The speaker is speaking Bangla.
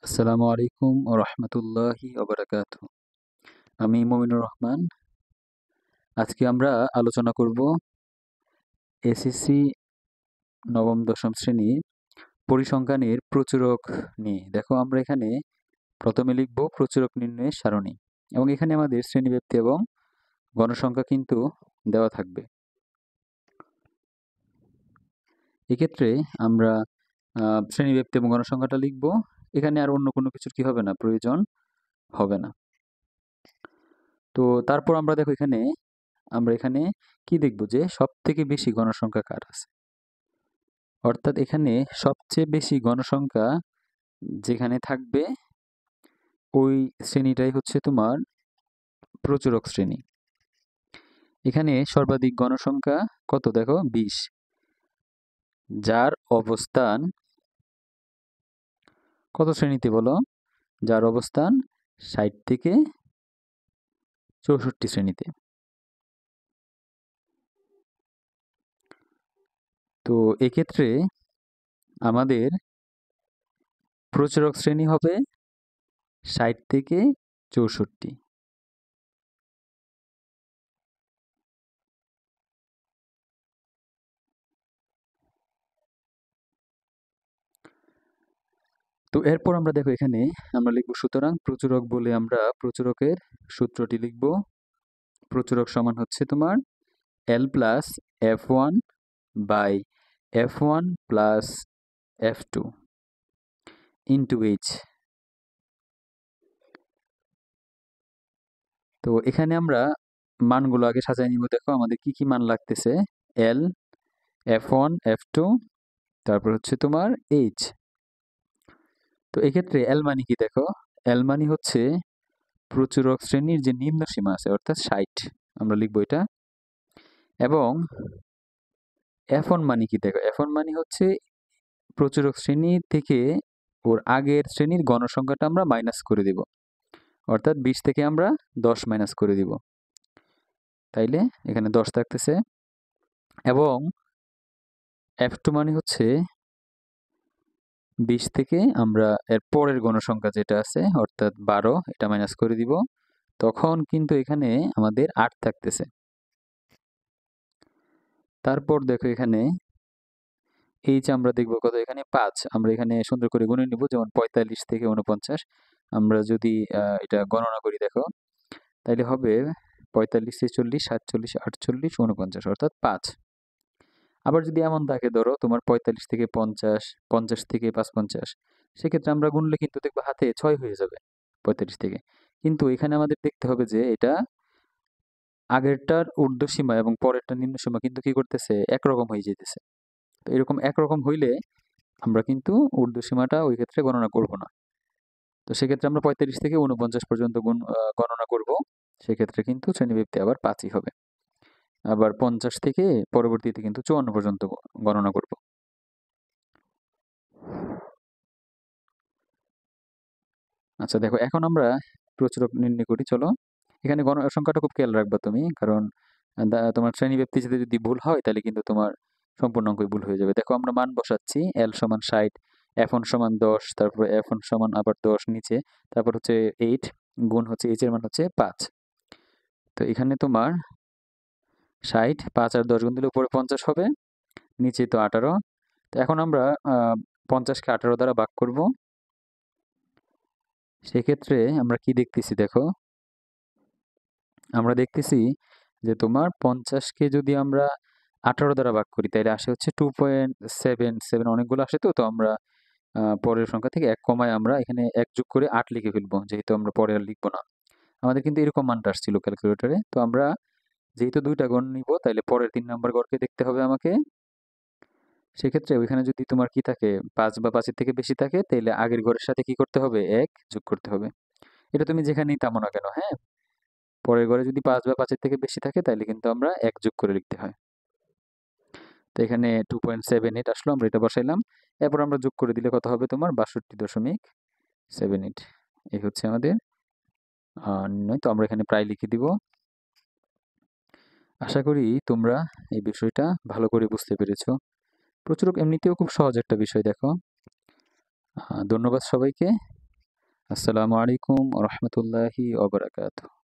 আসসালামু আলাইকুম ও রহমতুল্লাহি ওবারাকাতুহু। আমি মমিনুর রহমান। আজকে আমরা আলোচনা করব এসএসসি নবম দশম শ্রেণীর পরিসংখ্যানের প্রচুরক নিয়ে। দেখো আমরা এখানে প্রথমে লিখব প্রচুরক নির্ণয়ের সারণী এবং এখানে আমাদের শ্রেণীব্যাপ্তি এবং গণসংখ্যা কিন্তু দেওয়া থাকবে। এক্ষেত্রে আমরা শ্রেণীব্যাপ্তি এবং গণসংখ্যাটা লিখব। এখানে আর অন্য কোনো কিছুর কি হবে না, প্রয়োজন হবে না। তো তারপর আমরা দেখো আমরা এখানে কি দেখব যে সবথেকে বেশি গণসংখ্যা কার আছে, অর্থাৎ এখানে সবচেয়ে বেশি গণসংখ্যা যেখানে থাকবে ওই শ্রেণীটাই হচ্ছে তোমার প্রচুরক শ্রেণী। এখানে সর্বাধিক গণসংখ্যা কত দেখো 20, যার অবস্থান কত শ্রেণীতে বলো, যার অবস্থান 60 থেকে 64 শ্রেণীতে। তো এক্ষেত্রে আমাদের প্রচুরক শ্রেণী হবে 60 থেকে 64। তো এরপর আমরা দেখো এখানে আমরা লিখব, সুতরাং প্রচুরক বলে আমরা প্রচুরকের সূত্রটি লিখব। প্রচুরক সমান হচ্ছে তোমার L plus F1 by F1 plus F2 into H। তো এখানে আমরা মানগুলো আগে সাজাই নিব। দেখো আমাদের কি কি মান লাগতেছে, L, F1, F2, তারপর হচ্ছে তোমার H। তো এক্ষেত্রে L মানে কি দেখো, L মানে হচ্ছে প্রচুরক শ্রেণীর যে নিম্ন সীমা আছে অর্থাৎ 60, আমরা লিখবো এটা। এবং F1 মানে কি দেখো, F1 মানে হচ্ছে প্রচুরক শ্রেণী থেকে ওর আগের শ্রেণীর গণসংখ্যাটা আমরা মাইনাস করে দিব, অর্থাৎ 20 থেকে আমরা 10 মাইনাস করে দিব, তাইলে এখানে 10 থাকতেছে। এবং F2 মানে হচ্ছে 20 থেকে আমরা এর পরের গণসংখ্যা যেটা আছে অর্থাৎ 12, এটা মাইনাস করে দিব, তখন কিন্তু এখানে আমাদের 8 থাকতেছে। তারপর দেখো এখানে H আমরা দেখবো কত, এখানে 5, আমরা এখানে সুন্দর করে গুণে নিব, যেমন 45 থেকে 49 আমরা যদি এটা গণনা করি দেখো, তাইলে হবে 45, 46, 47, 48, 49 অর্থাৎ 5। আবার যদি এমন থাকে ধরো তোমার 45 থেকে 50, 50 থেকে 55, সেক্ষেত্রে আমরা গুনলে কিন্তু দেখবো হাতে 6 হয়ে যাবে 45 থেকে। কিন্তু এখানে আমাদের দেখতে হবে যে এটা আগেরটার ঊর্ধ্বসীমা এবং পরেরটার নিম্নসীমা কিন্তু কি করতেছে, একরকম হয়ে যেতেছে। তো এরকম একরকম হইলে আমরা কিন্তু ঊর্ধ্বসীমাটা ওই ক্ষেত্রে গণনা করব না। তো সেক্ষেত্রে আমরা 45 থেকে 49 পর্যন্ত গণনা করব। সেক্ষেত্রে কিন্তু শ্রেণীব্যাপ্তি আবার 5ই হবে। আবার 50 থেকে পরবর্তীতে কিন্তু 54 পর্যন্ত গণনা করব। আচ্ছা দেখো, এখন আমরা প্রচুরক নির্ণয় করি, চলো। এখানে সংখ্যাটা খুব খেয়াল রাখবা তুমি, কারণ তোমার শ্রেণীব্যাপ্তি যদি ভুল হয় তাহলে কিন্তু তোমার সম্পূর্ণ অঙ্কই ভুল হয়ে যাবে। দেখো আমরা মান বসাচ্ছি, L সমান 60, F1 সমান 10, তারপরে F1 সমান আবার 10 নিচে, তারপর হচ্ছে 8 গুণ হচ্ছে H এর মান হচ্ছে 5। তো এখানে তোমার 60, 5 আর 10 গুণ দিলে উপরে 50 হবে, নিচে তো 18। তো এখন আমরা 50কে 18 দ্বারা ভাগ করব। সেক্ষেত্রে আমরা কি দেখতেছি দেখো, আমরা দেখতেছি যে তোমার 50কে যদি আমরা 18 দ্বারা ভাগ করি তাহলে আসে হচ্ছে 2.77, অনেকগুলো আসে। তো আমরা পরের সংখ্যা থেকে 1 কমায় আমরা এখানে 1 যোগ করে 8 লিখে ফেলবো, যেহেতু আমরা পরে আর লিখবো না। আমাদের কিন্তু এরকম মানটা আসছিল ক্যালকুলেটরে। তো আমরা যেহেতু দুইটা গড় নিব, তাইলে পরের 3 নাম্বার গড়কে দেখতে হবে আমাকে। সেক্ষেত্রে ওইখানে যদি তোমার কি থাকে, 5 বা 5-এর থেকে বেশি থাকে, তাহলে আগের ঘরের সাথে কি করতে হবে, 1 যোগ করতে হবে। এটা তুমি যেখানেই থামো না কেন, হ্যাঁ। পরের ঘরে যদি 5 বা 5-এর থেকে বেশি থাকে তাহলে কিন্তু আমরা 1 যোগ করে লিখতে হয়। তো এখানে 2.78 আসলো, আমরা এটা বসাইলাম। এরপর আমরা যোগ করে দিলে কত হবে তোমার, 62.78। এই হচ্ছে আমাদের নির্ণয়। তো আমরা এখানে প্রায় লিখে দিব। আশা করি তোমরা এই বিষয়টা ভালো করে বুঝতে পেরেছো। প্রচুরক এমনিতেও খুব সহজ একটা বিষয় দেখো। ধন্যবাদ সবাইকে। আসসালামু আলাইকুম রহমতুল্লাহি ওবরাকাতুহ।